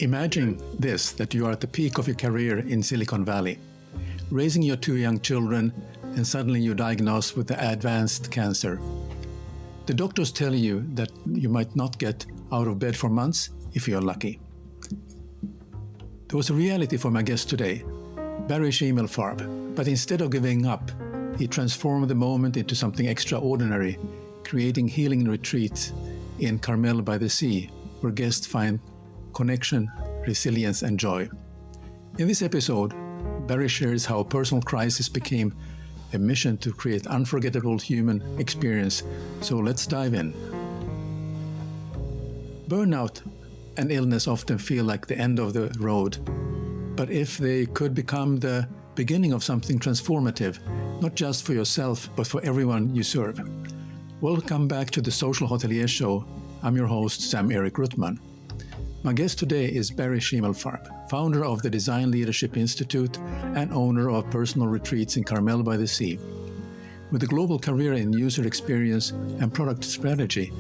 Imagine this, that you are at the peak of your career in Silicon Valley, raising your two young children, and suddenly you're diagnosed with advanced cancer. The doctors tell you that you might not get out of bed for months if you're lucky. There was a reality for my guest today, Barry Shimelfarb, but instead of giving up, he transformed the moment into something extraordinary, creating healing retreats in Carmel by the sea, where guests find connection, resilience, and joy. In this episode, Barry shares how personal crisis became a mission to create unforgettable human experience. So let's dive in. Burnout and illness often feel like the end of the road, but if they could become the beginning of something transformative, not just for yourself, but for everyone you serve. Welcome back to the Social Hotelier Show. I'm your host, Sam-Erik. My guest today is Barry Shimelfarb, founder of the Design Leadership Institute and owner of personal retreats in Carmel by the Sea. With a global career in user experience and product strategy,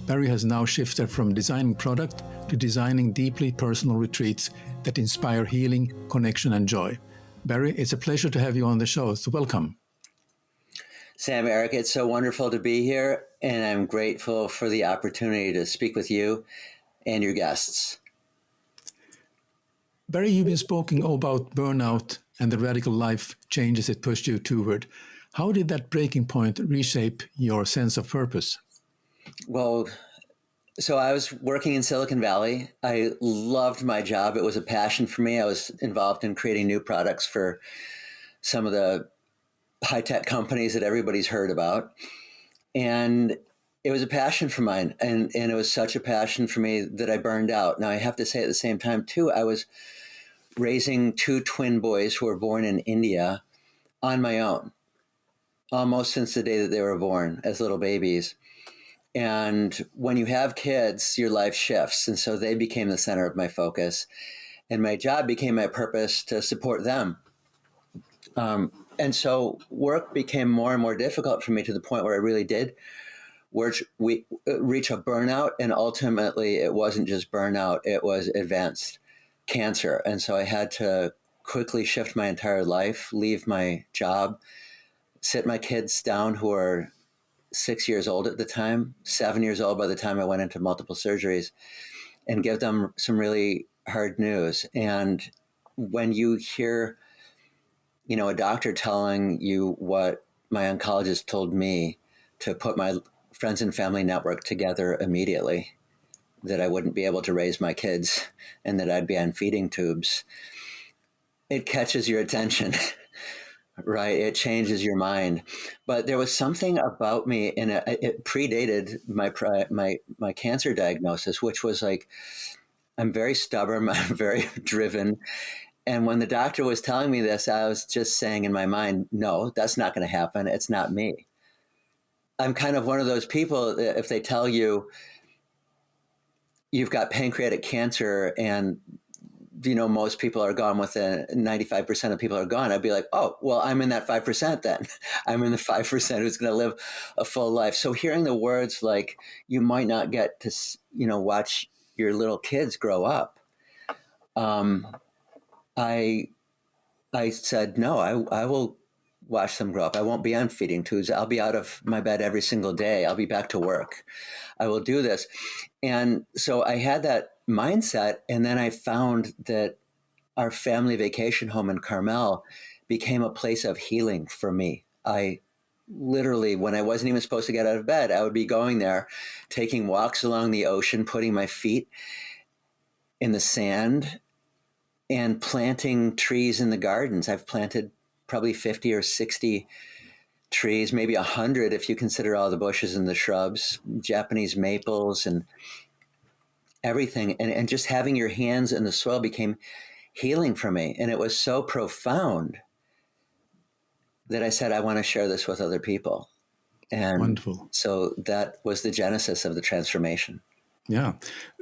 Barry has now shifted from designing product to designing deeply personal retreats that inspire healing, connection, and joy. Barry, it's a pleasure to have you on the show, so welcome. Sam-Erik, it's so wonderful to be here, and I'm grateful for the opportunity to speak with you and your guests. Barry, you've been speaking about burnout and the radical life changes it pushed you toward. How did that breaking point reshape your sense of purpose? Well, so I was working in Silicon Valley. I loved my job. It was a passion for me. I was involved in creating new products for some of the high-tech companies that everybody's heard about. And it was a passion for mine. And it was such a passion for me that I burned out. Now, I have to say at the same time, too, I was raising two twin boys who were born in India on my own, almost since the day that they were born as little babies. And when you have kids, your life shifts. And so they became the center of my focus. And my job became my purpose to support them. And so work became more and more difficult for me to the point where I really did reach a burnout. And ultimately, it wasn't just burnout, it was advanced cancer. And so I had to quickly shift my entire life, leave my job, sit my kids down who were 6 years old at the time, 7 years old by the time I went into multiple surgeries, and give them some really hard news. And when you hear, a doctor telling you what my oncologist told me, to put my friends and family network together immediately, that I wouldn't be able to raise my kids and that I'd be on feeding tubes, it catches your attention. Right. It changes your mind. But there was something about me, and it predated my cancer diagnosis, which was like, I'm very stubborn, I'm very driven. And when the doctor was telling me this, I was just saying in my mind, no, that's not going to happen. It's not me. I'm kind of one of those people that if they tell you you've got pancreatic cancer and most people are gone within 95% of people are gone, I'd be like, oh, well, I'm in that 5% then. I'm in the 5% who's going to live a full life. So hearing the words like, you might not get to, watch your little kids grow up. I said, no, I will watch them grow up. I won't be on feeding tubes. I'll be out of my bed every single day. I'll be back to work. I will do this. And so I had that mindset. And then I found that our family vacation home in Carmel became a place of healing for me. I literally, when I wasn't even supposed to get out of bed, I would be going there, taking walks along the ocean, putting my feet in the sand and planting trees in the gardens. I've planted probably 50 or 60 trees, maybe 100 if you consider all the bushes and the shrubs, Japanese maples and everything. And just having your hands in the soil became healing for me. And it was so profound that I said, I want to share this with other people. And wonderful. So that was the genesis of the transformation. Yeah.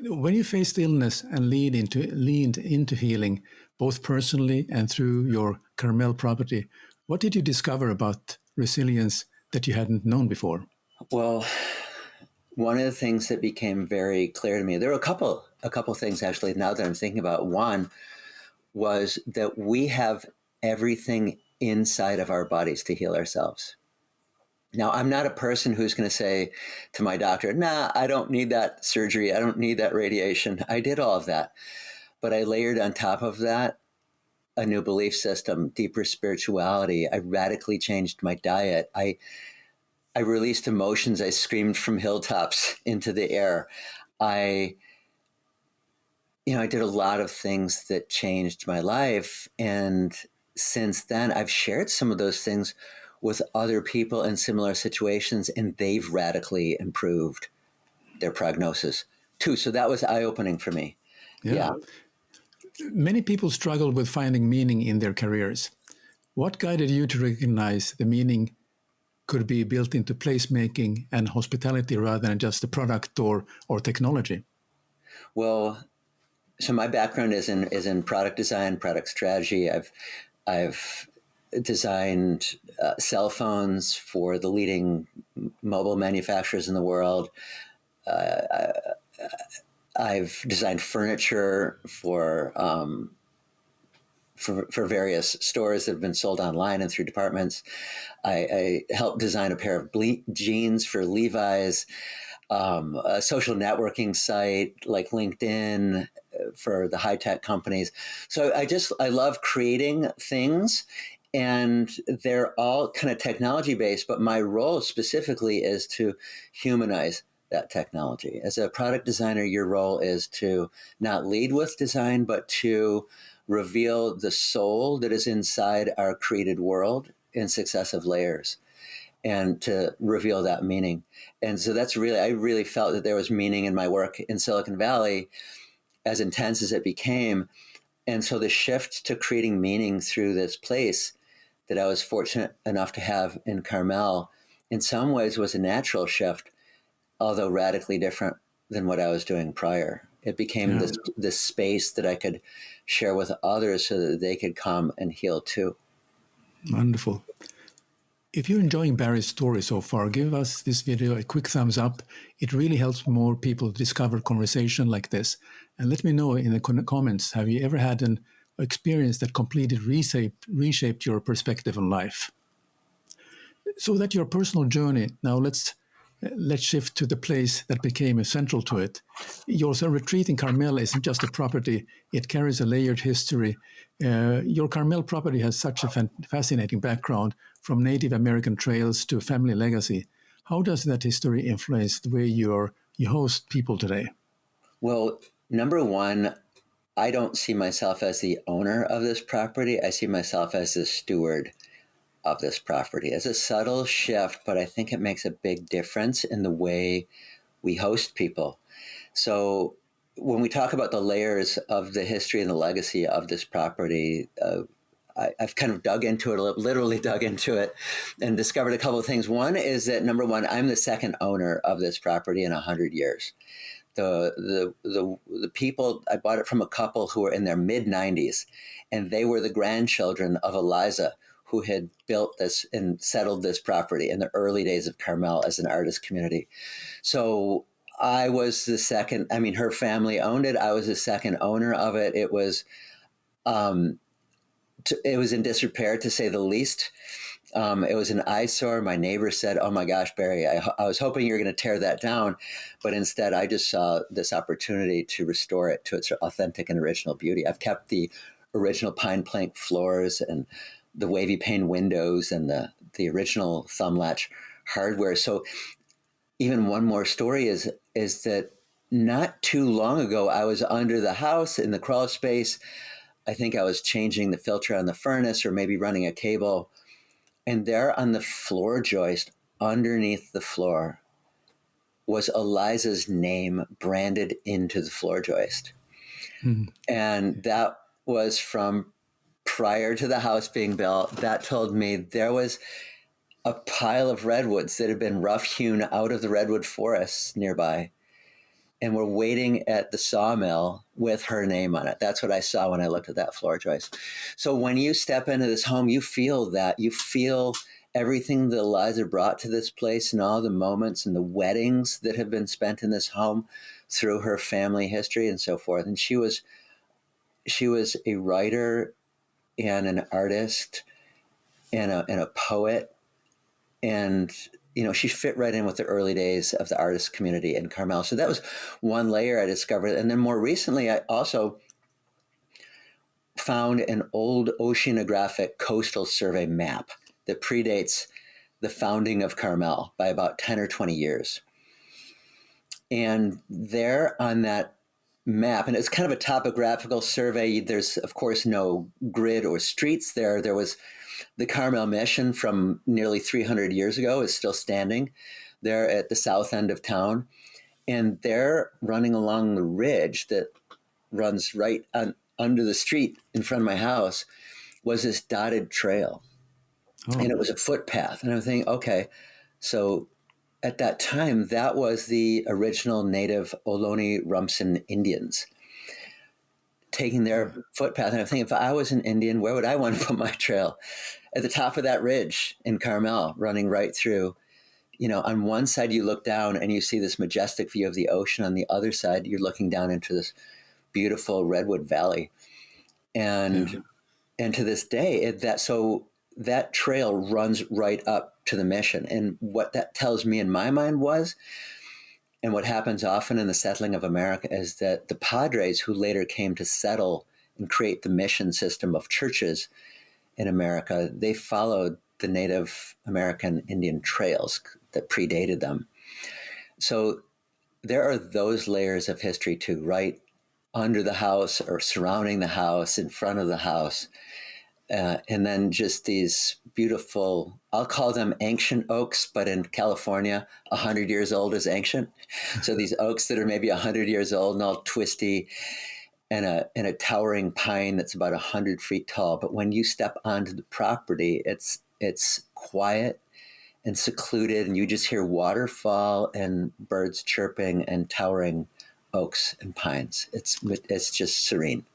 When you faced illness and leaned into healing, both personally and through your Carmel property, what did you discover about resilience that you hadn't known before? Well, one of the things that became very clear to me, there were a couple a couple of things actually now that I'm thinking about. One was that we have everything inside of our bodies to heal ourselves. Now, I'm not a person who's going to say to my doctor, nah, I don't need that surgery. I don't need that radiation. I did all of that. But I layered on top of that a new belief system, deeper spirituality. I radically changed my diet. I released emotions. I screamed from hilltops into the air. I did a lot of things that changed my life. And since then, I've shared some of those things with other people in similar situations, and they've radically improved their prognosis too. So that was eye-opening for me. Yeah. Many people struggle with finding meaning in their careers. What guided you to recognize the meaning could be built into placemaking and hospitality rather than just a product or technology? Well, so my background is in product design, product strategy. I've designed cell phones for the leading mobile manufacturers in the world. I've designed furniture for various stores that have been sold online and through departments. I helped design a pair of jeans for Levi's, a social networking site like LinkedIn for the high-tech companies. So I love creating things, and they're all kind of technology-based, but my role specifically is to humanize that technology. As a product designer, your role is to not lead with design, but to reveal the soul that is inside our created world in successive layers, and to reveal that meaning. And so I really felt that there was meaning in my work in Silicon Valley, as intense as it became. And so the shift to creating meaning through this place that I was fortunate enough to have in Carmel, in some ways was a natural shift, although radically different than what I was doing prior. It became this space that I could share with others so that they could come and heal too. Wonderful. If you're enjoying Barry's story so far, give us this video a quick thumbs up. It really helps more people discover conversation like this. And let me know in the comments, have you ever had an experience that completely reshaped your perspective on life? So that your personal journey, now let's shift to the place that became central to it. Your retreat in Carmel isn't just a property, it carries a layered history. Your Carmel property has such a fascinating background, from Native American trails to family legacy. How does that history influence the way you host people today? Well, number one, I don't see myself as the owner of this property. I see myself as the steward of this property. It's a subtle shift, but I think it makes a big difference in the way we host people. So when we talk about the layers of the history and the legacy of this property, I've kind of literally dug into it and discovered a couple of things. One is that, number one, I'm the second owner of this property in 100 years. The people, I bought it from a couple who were in their mid-90s, and they were the grandchildren of Eliza, who had built this and settled this property in the early days of Carmel as an artist community. So I was the second. I mean, her family owned it. I was the second owner of it. It was in disrepair, to say the least. It was an eyesore. My neighbor said, "Oh my gosh, Barry, I was hoping you were going to tear that down." But instead, I just saw this opportunity to restore it to its authentic and original beauty. I've kept the original pine plank floors and the wavy pane windows and the original thumb latch hardware. So even one more story is that not too long ago, I was under the house in the crawl space. I think I was changing the filter on the furnace or maybe running a cable. And there on the floor joist underneath the floor was Eliza's name branded into the floor joist. Mm-hmm. And that was from prior to the house being built. That told me there was a pile of redwoods that had been rough hewn out of the redwood forests nearby and were waiting at the sawmill with her name on it. That's what I saw when I looked at that floor joist. So when you step into this home, you feel that. You feel everything that Eliza brought to this place and all the moments and the weddings that have been spent in this home through her family history and so forth. And she was a writer and an artist and a poet. And, she fit right in with the early days of the artist community in Carmel. So that was one layer I discovered. And then more recently, I also found an old oceanographic coastal survey map that predates the founding of Carmel by about 10 or 20 years. And there on that map, and it's kind of a topographical survey, there's, of course, no grid or streets there. There was the Carmel mission from nearly 300 years ago is still standing there at the south end of town. And there, running along the ridge that runs right under the street in front of my house, was this dotted trail. Oh. And it was a footpath. And I'm thinking, okay, so at that time, that was the original native Ohlone Rumsen Indians taking their footpath. And I'm thinking, if I was an Indian, where would I want to put my trail? At the top of that ridge in Carmel, running right through. On one side, you look down and you see this majestic view of the ocean. On the other side, you're looking down into this beautiful redwood valley. And to this day, that trail runs right up to the mission. And what that tells me in my mind was, and what happens often in the settling of America, is that the Padres who later came to settle and create the mission system of churches in America, they followed the Native American Indian trails that predated them. So there are those layers of history too, right under the house or surrounding the house, in front of the house. And then just these beautiful, I'll call them ancient oaks, but in California, 100 years old is ancient. So these oaks that are maybe 100 years old and all twisty, and a towering pine that's about 100 feet tall. But when you step onto the property, it's quiet and secluded, and you just hear waterfall and birds chirping and towering oaks and pines. It's just serene.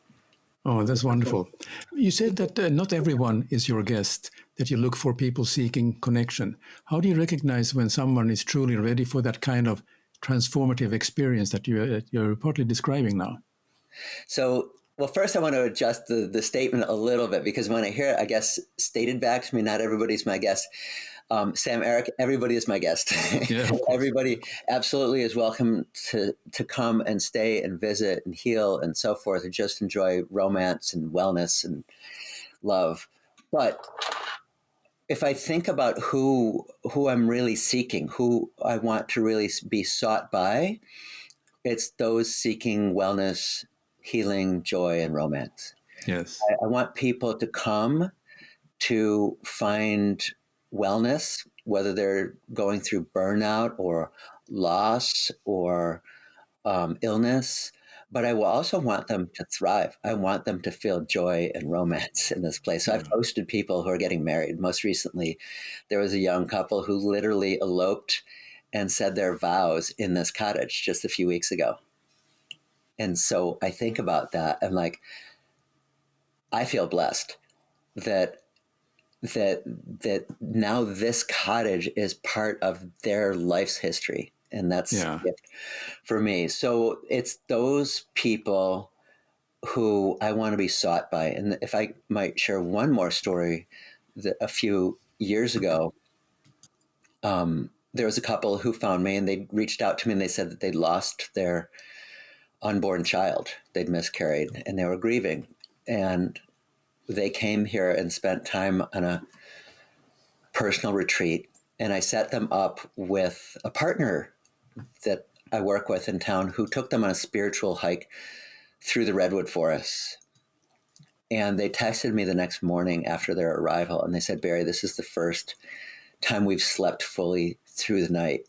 Oh, that's wonderful. You said that not everyone is your guest, that you look for people seeking connection. How do you recognize when someone is truly ready for that kind of transformative experience that you're partly describing now? So, well, first I want to adjust the statement a little bit, because when I hear it, I guess, stated back to me, not everybody's my guest. Sam-Erik, everybody is my guest. Yeah, Everybody absolutely is welcome to come and stay and visit and heal and so forth, and just enjoy romance and wellness and love. But if I think about who I'm really seeking, who I want to really be sought by, it's those seeking wellness, healing, joy, and romance. Yes. I want people to come to find wellness, whether they're going through burnout or loss or illness. But I will also want them to thrive. I want them to feel joy and romance in this place. So I've hosted people who are getting married. Most recently, there was a young couple who literally eloped and said their vows in this cottage just a few weeks ago. And so I think about that. I'm like, I feel blessed that now this cottage is part of their life's history. And that's a gift for me. So it's those people who I want to be sought by. And if I might share one more story, that a few years ago, there was a couple who found me, and they reached out to me, and they said that they'd lost their unborn child. They'd miscarried and they were grieving. And they came here and spent time on a personal retreat. And I set them up with a partner that I work with in town who took them on a spiritual hike through the redwood forests. And they texted me the next morning after their arrival, and they said, Barry, this is the first time we've slept fully through the night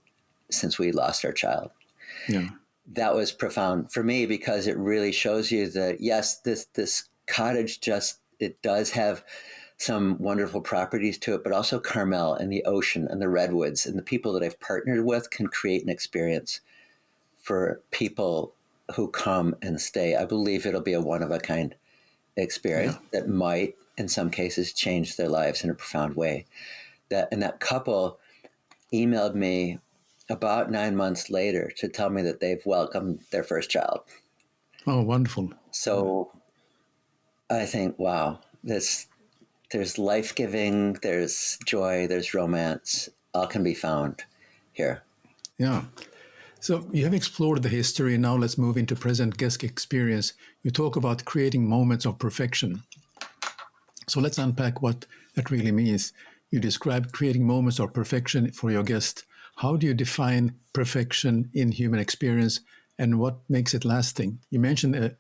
since we lost our child. Yeah. That was profound for me, because it really shows you that, yes, this cottage it does have some wonderful properties to it, but also Carmel and the ocean and the redwoods and the people that I've partnered with can create an experience for people who come and stay. I believe it'll be a one-of-a-kind experience that might, in some cases, change their lives in a profound way. That couple emailed me about 9 months later to tell me that they've welcomed their first child. Oh, wonderful. So I think, wow, there's life-giving, there's joy, there's romance, all can be found here. Yeah. So you have explored the history, and now let's move into present guest experience. You talk about creating moments of perfection. So let's unpack what that really means. You describe creating moments of perfection for your guest. How do you define perfection in human experience, and what makes it lasting? You mentioned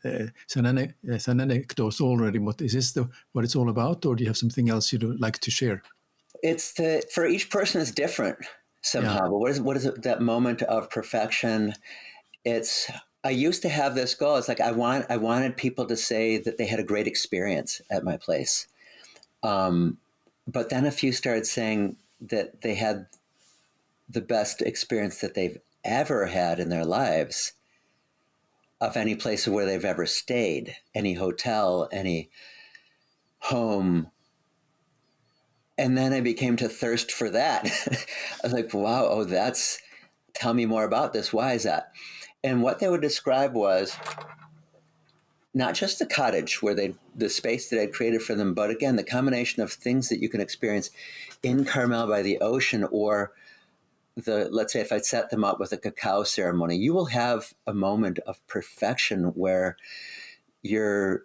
some anecdotes already, but is this what it's all about, or do you have something else you'd like to share? It's for each person is different somehow. Yeah. But what is it, that moment of perfection? I used to have this goal. It's like I wanted people to say that they had a great experience at my place. But then a few started saying that they had the best experience that they've ever had in their lives of any place where they've ever stayed, any hotel, any home. And then I became to thirst for that. I was like, wow, tell me more about this. Why is that? And what they would describe was not just the cottage the space that I'd created for them, but again, the combination of things that you can experience in Carmel by the ocean, or let's say if I set them up with a cacao ceremony, you will have a moment of perfection where you're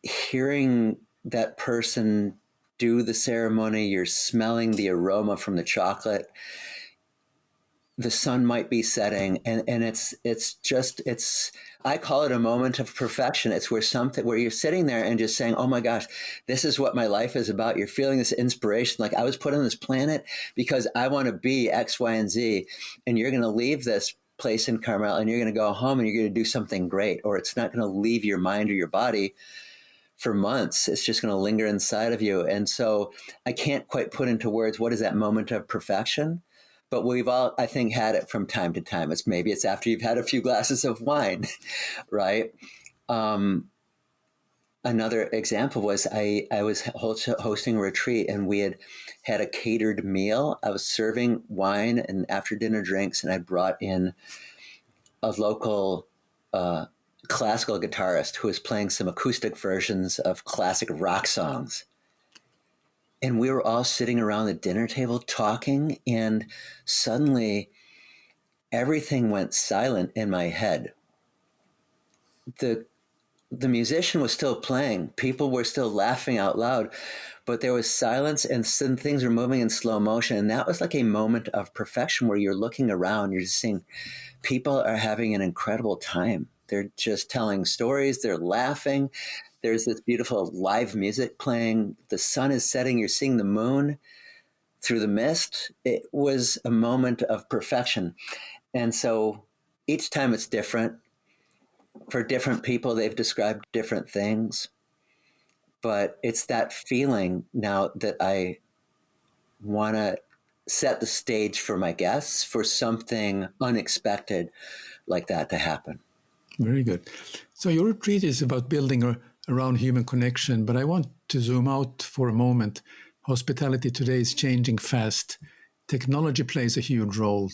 hearing that person do the ceremony, you're smelling the aroma from the chocolate. The sun might be setting, and it's I call it a moment of perfection. It's where you're sitting there and just saying, oh my gosh, this is what my life is about. You're feeling this inspiration, like I was put on this planet because I want to be X, Y, and Z, and you're going to leave this place in Carmel and you're going to go home and you're going to do something great, or it's not going to leave your mind or your body for months. It's just going to linger inside of you. And so I can't quite put into words what is that moment of perfection. But we've all, I think, had it from time to time. Maybe it's after you've had a few glasses of wine, right? Another example was I was hosting a retreat, and we had a catered meal. I was serving wine and after dinner drinks, and I brought in a local classical guitarist who was playing some acoustic versions of classic rock songs. And we were all sitting around the dinner table talking, and suddenly everything went silent in my head. The musician was still playing. People were still laughing out loud, but there was silence, and some things were moving in slow motion. And that was like a moment of perfection where you're looking around, you're just seeing people are having an incredible time. They're just telling stories. They're laughing. There's this beautiful live music playing. The sun is setting. You're seeing the moon through the mist. It was a moment of perfection. And so each time it's different. For different people, they've described different things. But it's that feeling now that I want to set the stage for my guests for something unexpected like that to happen. Very good. So your retreat is about building around human connection, but I want to zoom out for a moment. Hospitality today is changing fast. Technology plays a huge role.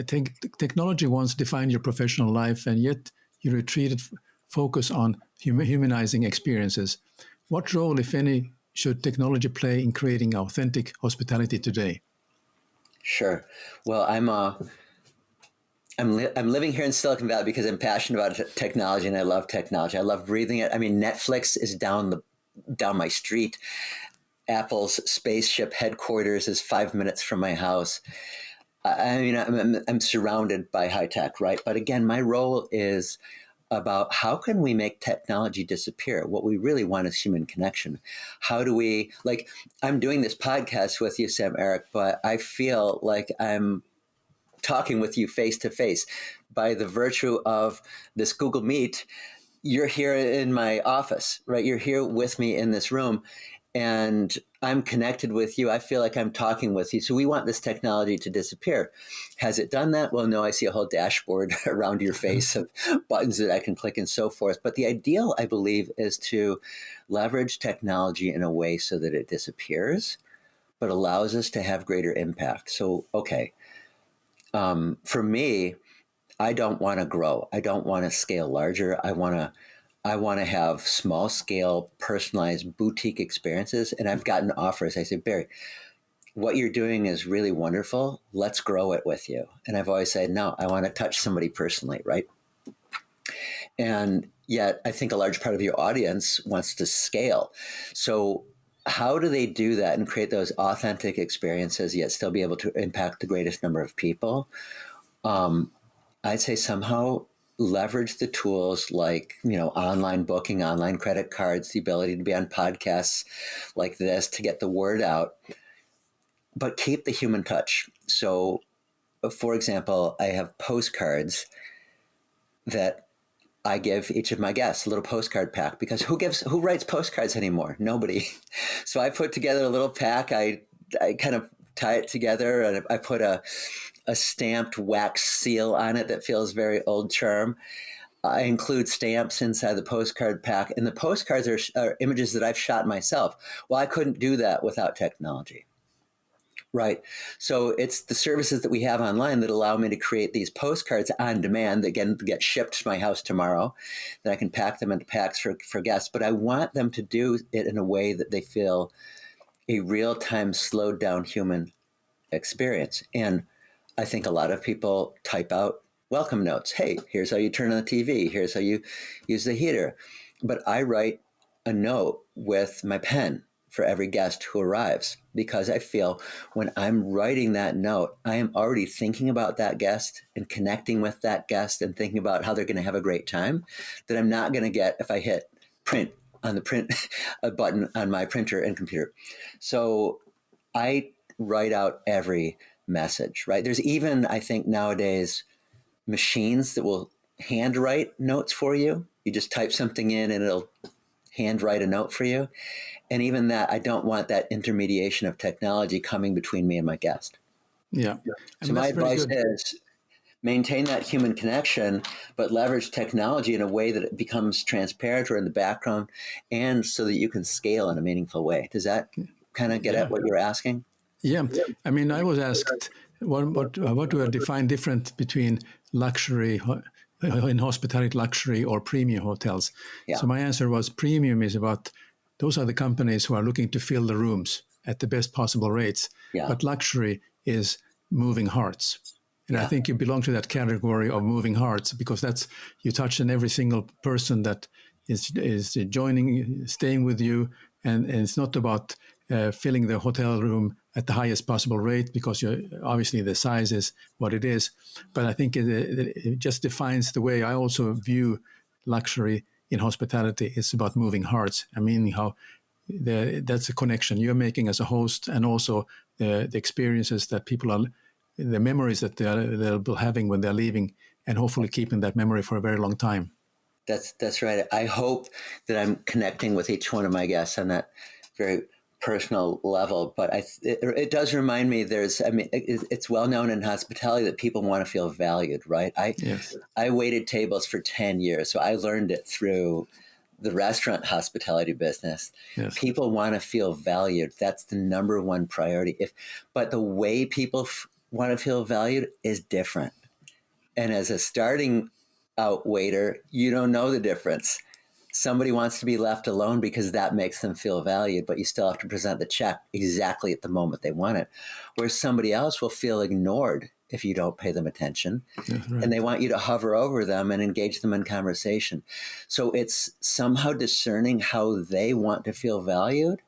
Technology once defined your professional life, and yet you retreated focus on humanizing experiences. What role, if any, should technology play in creating authentic hospitality today? Sure. Well, I'm living here in Silicon Valley because I'm passionate about technology, and I love technology. I love breathing it. I mean, Netflix is down my street. Apple's spaceship headquarters is 5 minutes from my house. I mean, I'm surrounded by high tech, right? But again, my role is about how can we make technology disappear? What we really want is human connection. How do we, like, I'm doing this podcast with you, Sam-Erik, but I feel like I'm talking with you face to face by the virtue of this Google Meet. You're here in my office, right? You're here with me in this room, and I'm connected with you. I feel like I'm talking with you. So we want this technology to disappear. Has it done that? Well, no, I see a whole dashboard around your face of buttons that I can click and so forth. But the ideal, I believe, is to leverage technology in a way so that it disappears, but allows us to have greater impact. So, okay, For me, I don't want to grow. I don't want to scale larger. I want to have small scale, personalized boutique experiences. And I've gotten offers. I say, Barry, what you're doing is really wonderful. Let's grow it with you. And I've always said, no, I want to touch somebody personally, right? And yet, I think a large part of your audience wants to scale. So, how do they do that and create those authentic experiences, yet still be able to impact the greatest number of people? I'd say somehow leverage the tools like, online booking, online credit cards, the ability to be on podcasts like this to get the word out, but keep the human touch. So, for example, I have postcards that I give each of my guests, a little postcard pack, because who writes postcards anymore? Nobody. So I put together a little pack. I kind of tie it together, and I put a stamped wax seal on it that feels very old charm. I include stamps inside the postcard pack, and the postcards are images that I've shot myself. Well, I couldn't do that without technology. Right. So it's the services that we have online that allow me to create these postcards on demand that get shipped to my house tomorrow. Then I can pack them into packs for guests. But I want them to do it in a way that they feel a real-time, slowed down human experience. And I think a lot of people type out welcome notes. Hey, here's how you turn on the TV. Here's how you use the heater. But I write a note with my pen for every guest who arrives, because I feel when I'm writing that note, I am already thinking about that guest and connecting with that guest and thinking about how they're going to have a great time that I'm not going to get if I hit print on the print a button on my printer and computer. So I write out every message, right? There's even, I think nowadays, machines that will handwrite notes for you. You just type something in and it'll handwrite a note for you. And even that, I don't want that intermediation of technology coming between me and my guest. Yeah. So my advice is maintain that human connection, but leverage technology in a way that it becomes transparent or in the background, and so that you can scale in a meaningful way. Does that kind of get at what you're asking? Yeah. I mean, I was asked what do I define different between luxury in hospitality, luxury or premium hotels. Yeah. So my answer was premium is about those are the companies who are looking to fill the rooms at the best possible rates. Yeah. But luxury is moving hearts. And I think you belong to that category of moving hearts, because that's you touch on every single person that is joining, staying with you. And it's not about filling the hotel room at the highest possible rate, because obviously the size is what it is. But I think it just defines the way I also view luxury in hospitality. It's about moving hearts. I mean, how that's a connection you're making as a host, and also the experiences that people are, the memories that they'll be having when they're leaving, and hopefully keeping that memory for a very long time. That's right. I hope that I'm connecting with each one of my guests on that very personal level. But it does remind me it's well known in hospitality that people want to feel valued, right? I waited tables for 10 years, so I learned it through the restaurant hospitality business. Yes. People want to feel valued. That's the number one priority. But the way people want to feel valued is different. And as a starting out waiter, you don't know the difference. Somebody wants to be left alone because that makes them feel valued, but you still have to present the check exactly at the moment they want it. Whereas somebody else will feel ignored if you don't pay them attention. That's right. And they want you to hover over them and engage them in conversation. So it's somehow discerning how they want to feel valued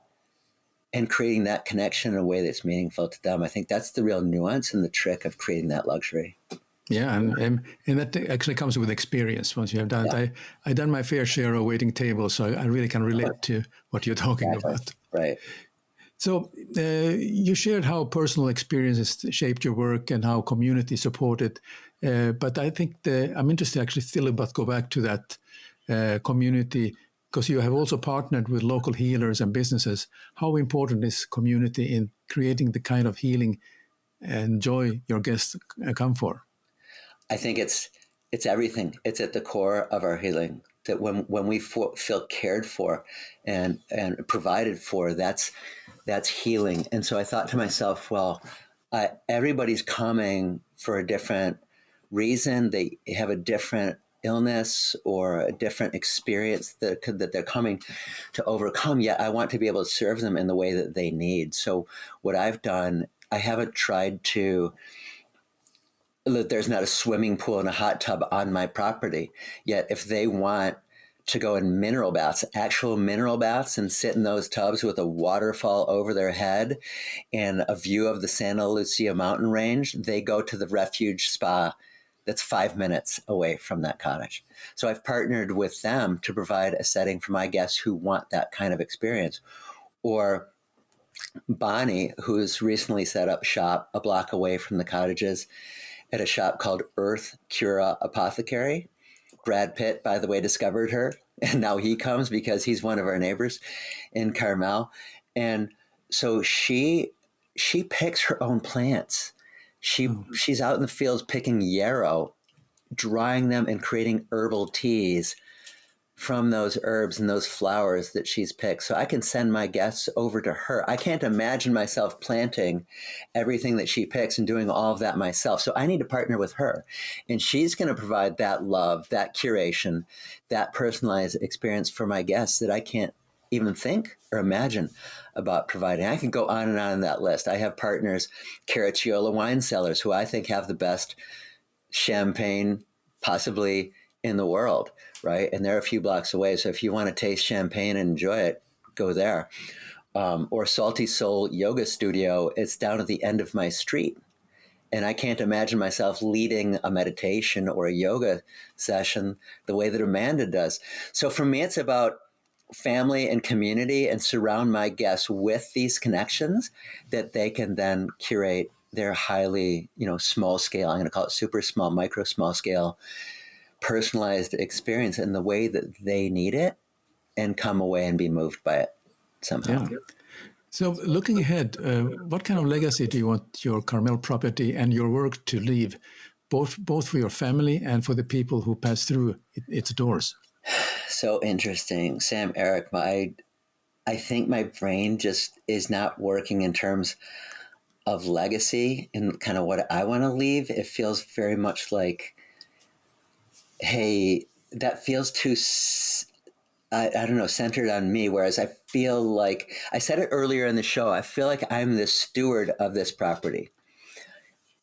and creating that connection in a way that's meaningful to them. I think that's the real nuance and the trick of creating that luxury. Yeah, and that actually comes with experience. Once you have done it, I've done my fair share of waiting tables, so I really can relate to what you're talking about. Right. So you shared how personal experiences shaped your work and how community supported. But I think I'm interested actually still about go back to that community, because you have also partnered with local healers and businesses. How important is community in creating the kind of healing and joy your guests come for? I think it's everything. It's at the core of our healing. That when we feel cared for and provided for, that's healing. And so I thought to myself, well, everybody's coming for a different reason. They have a different illness or a different experience that they're coming to overcome. Yet I want to be able to serve them in the way that they need. So what I've done, I haven't tried to, there's not a swimming pool and a hot tub on my property. Yet if they want to go in mineral baths, actual mineral baths, and sit in those tubs with a waterfall over their head and a view of the Santa Lucia mountain range, they go to the refuge spa that's 5 minutes away from that cottage. So I've partnered with them to provide a setting for my guests who want that kind of experience. Or Bonnie, who's recently set up shop a block away from the cottages at a shop called Earth Cura Apothecary. Brad Pitt, by the way, discovered her, and now he comes because he's one of our neighbors in Carmel. And so she picks her own plants. She's out in the fields picking yarrow, drying them and creating herbal teas from those herbs and those flowers that she's picked. So I can send my guests over to her. I can't imagine myself planting everything that she picks and doing all of that myself. So I need to partner with her. And she's going to provide that love, that curation, that personalized experience for my guests that I can't even think or imagine about providing. I can go on that list. I have partners, Caracciolo wine cellars, who I think have the best champagne possibly in the world, right? And they're a few blocks away. So if you want to taste champagne and enjoy it, go there. Or Salty Soul Yoga Studio, it's down at the end of my street. And I can't imagine myself leading a meditation or a yoga session the way that Amanda does. So for me, it's about family and community, and surround my guests with these connections that they can then curate their highly, small scale, I'm going to call it super small, micro small scale, personalized experience in the way that they need it, and come away and be moved by it somehow. Yeah. So looking ahead, what kind of legacy do you want your Carmel property and your work to leave, both for your family and for the people who pass through its doors? So interesting. Sam-Erik, I think my brain just is not working in terms of legacy and kind of what I want to leave. It feels very much like, hey, that feels too, I don't know, centered on me. Whereas I feel like, I said it earlier in the show, I feel like I'm the steward of this property.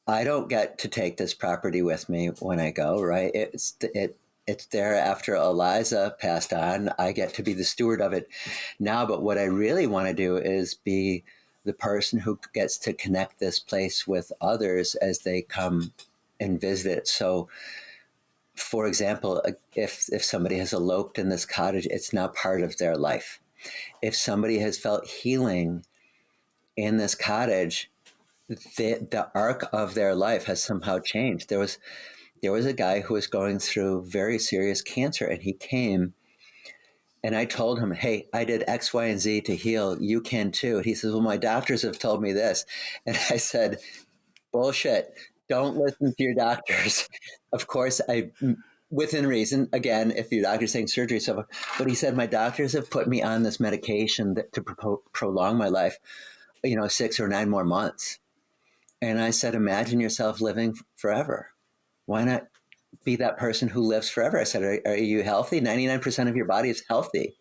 I don't get to take this property with me when I go, right? It's there after Eliza passed on. I get to be the steward of it now. But what I really want to do is be the person who gets to connect this place with others as they come and visit it. So, for example, if somebody has eloped in this cottage, it's now part of their life. If somebody has felt healing in this cottage, the arc of their life has somehow changed. There was a guy who was going through very serious cancer, and he came, and I told him, hey, I did X, Y, and Z to heal. You can too. And he says, well, my doctors have told me this. And I said, bullshit. Don't listen to your doctors. Of course, within reason, again, if your doctor's saying surgery, so, but he said, my doctors have put me on this medication to prolong my life, 6 or 9 more months. And I said, imagine yourself living forever. Why not be that person who lives forever? I said, are you healthy? 99% of your body is healthy.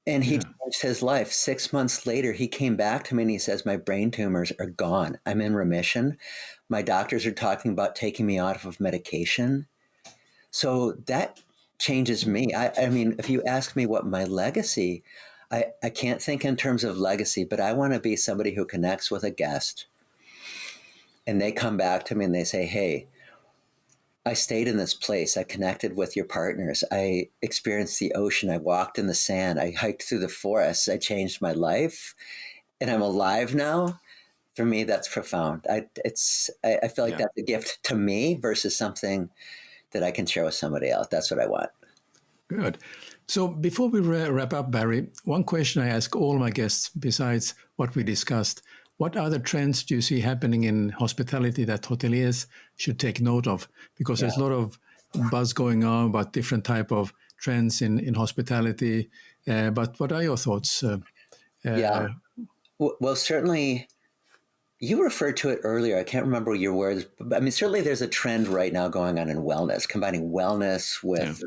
And he changed his life. 6 months later, he came back to me and he says, my brain tumors are gone. I'm in remission. My doctors are talking about taking me off of medication. So that changes me. I mean, if you ask me what my legacy, I can't think in terms of legacy, but I want to be somebody who connects with a guest. And they come back to me and they say, hey, I stayed in this place. I connected with your partners. I experienced the ocean. I walked in the sand. I hiked through the forests. I changed my life, and I'm alive now. For me, that's profound. I feel like that's a gift to me versus something that I can share with somebody else. That's what I want. Good. So before we wrap up, Barry, one question I ask all my guests besides what we discussed: what other trends do you see happening in hospitality that hoteliers should take note of? Because there's a lot of buzz going on about different type of trends in hospitality. But what are your thoughts? Well, certainly You referred to it earlier. I can't remember your words, but I mean, certainly there's a trend right now going on in wellness, combining wellness with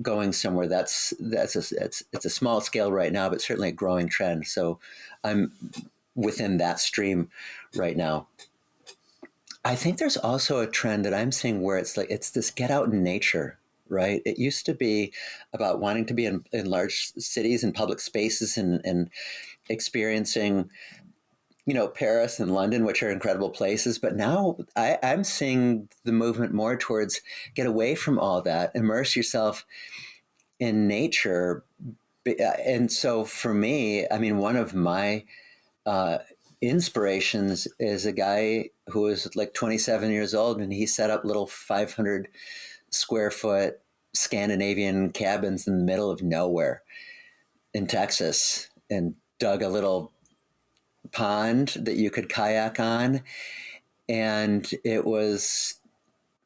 going somewhere. It's a small scale right now, but certainly a growing trend. So I'm within that stream right now. I think there's also a trend that I'm seeing where it's this get out in nature, right? It used to be about wanting to be in large cities and public spaces and experiencing, Paris and London, which are incredible places. But now I'm seeing the movement more towards get away from all that, immerse yourself in nature. And so for me, I mean, one of my inspirations is a guy who was like 27 years old, and he set up little 500 square foot Scandinavian cabins in the middle of nowhere in Texas and dug a little pond that you could kayak on. And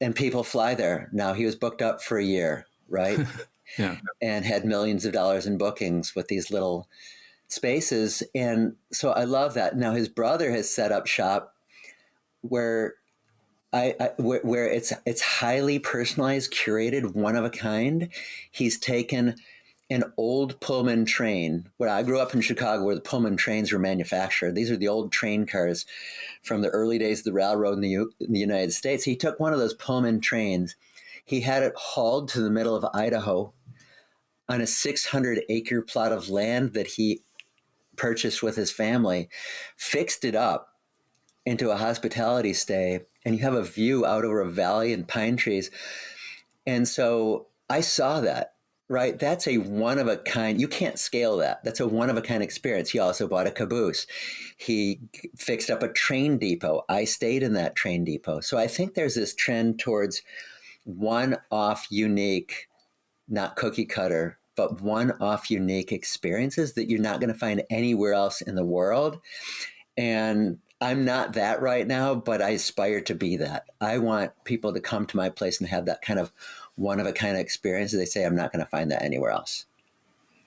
and people fly there. Now, he was booked up for a year, right? Yeah. And had millions of dollars in bookings with these little spaces. And so I love that. Now, his brother has set up shop where where it's highly personalized, curated, one of a kind. He's taken an old Pullman train. Where I grew up in Chicago, where the Pullman trains were manufactured. These are the old train cars from the early days of the railroad in the United States. He took one of those Pullman trains. He had it hauled to the middle of Idaho on a 600-acre plot of land that he purchased with his family, fixed it up into a hospitality stay, and you have a view out over a valley and pine trees. And so I saw that, right? That's a one of a kind. You can't scale that. That's a one of a kind experience. He also bought a caboose. He fixed up a train depot. I stayed in that train depot. So I think there's this trend towards one-off unique, not cookie cutter, but one-off unique experiences that you're not going to find anywhere else in the world. And I'm not that right now, but I aspire to be that. I want people to come to my place and have that kind of one-of-a-kind experience. They say, I'm not going to find that anywhere else.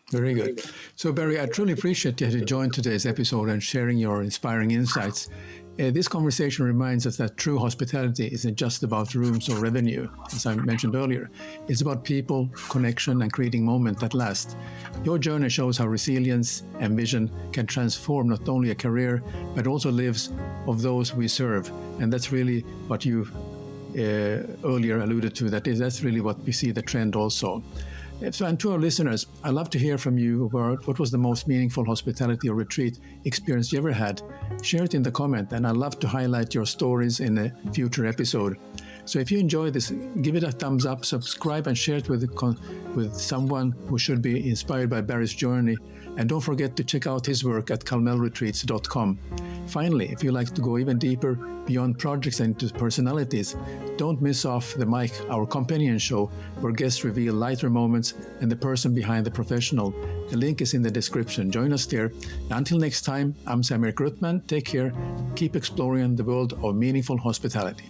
Very good. So, Barry, I truly appreciate you to join today's episode and sharing your inspiring insights. This conversation reminds us that true hospitality isn't just about rooms or revenue, as I mentioned earlier. It's about people, connection, and creating moments that last. Your journey shows how resilience and vision can transform not only a career, but also lives of those we serve. And that's really what you earlier alluded to. That's really what we see the trend also. So, and to our listeners, I'd love to hear from you about what was the most meaningful hospitality or retreat experience you ever had. Share it in the comment, and I'd love to highlight your stories in a future episode. So if you enjoy this, give it a thumbs up, subscribe, and share it with someone who should be inspired by Barry's journey. And don't forget to check out his work at carmelretreats.com. Finally, if you'd like to go even deeper beyond projects and into personalities, don't miss off The Mic, our companion show, where guests reveal lighter moments and the person behind the professional. The link is in the description. Join us there. Until next time, I'm Sam-Erik. Take care. Keep exploring the world of meaningful hospitality.